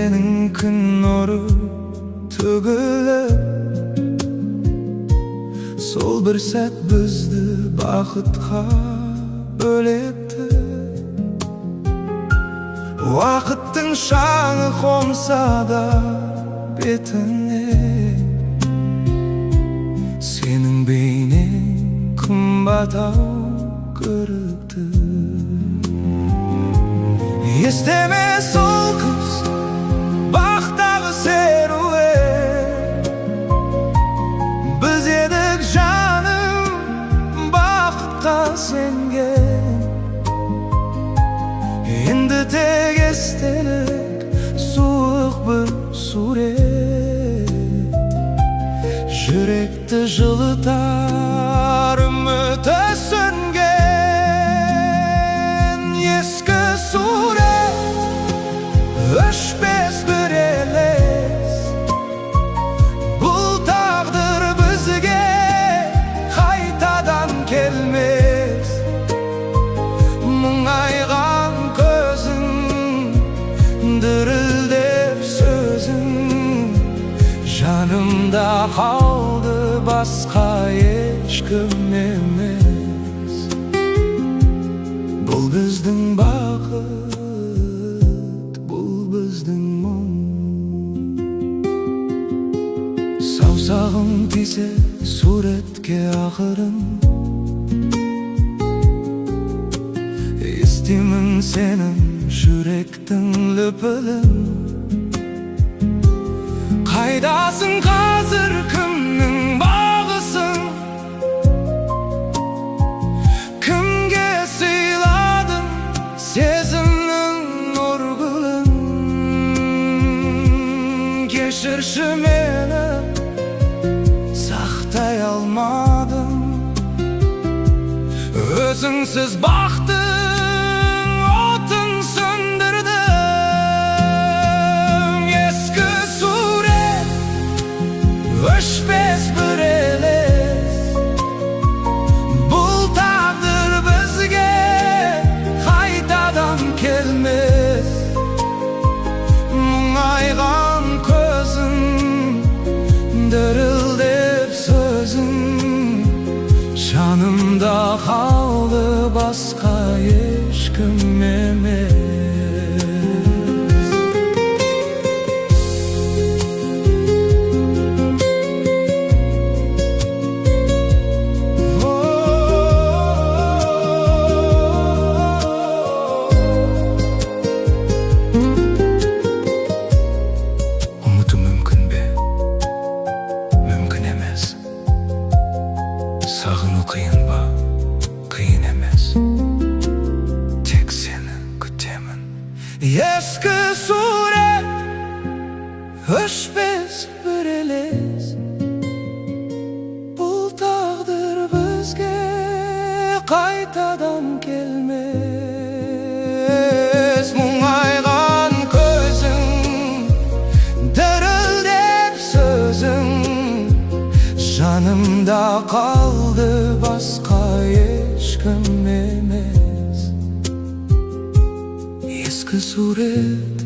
senin күн нұры төгіліп, сол бір сәт бізді бақытқа бөлепті. Уақыттың шаңы қонса да бетіне, senin бейнең қымбаттау көрікті. Естеме сол күз бақтағы серуен, біз едік жаным бақытқа сенген. Енді тек естелік суық бір сурет, жүректі жылытар үміті сөнген. Ескі сурет өшпес бір елес, бұл тағдыр бізге қайтадан келмес. Мұңайған көзің, дірілдеп сөзің, жанымда қалды басқа ешкім емес. Бұл біздің бақыт, бұл біздің мұң. Саусағым тисе суретке ақырын, естимін сенің жүректің лүпілін. Қайдасың қазір, кімнің бағысың? Кімге сыйладың сезімнің нұр гүлін? Кешірші мені, сақтай алмадым. Өзіңсіз бақтың отын сөндірдім. Ескі сурет өшпес бір елес, бұл тағдыр бізге қайтадан келмес. Мұңайған көзің, дірілдеп сөзің, жанымда қалды басқа ешкім емес. Ұмыту мүмкін бе? Мүмкін емес. Сағыну қиын ба? Қиын емес. Тек сені күтемін. Ескі сурет өшпес бір елес, бұл тағдыр бізге қайтадан келмес. Мұңайған көзің, дірілдеп сөзің, жанымда қалды басқа ешкім емес. Ескі сурет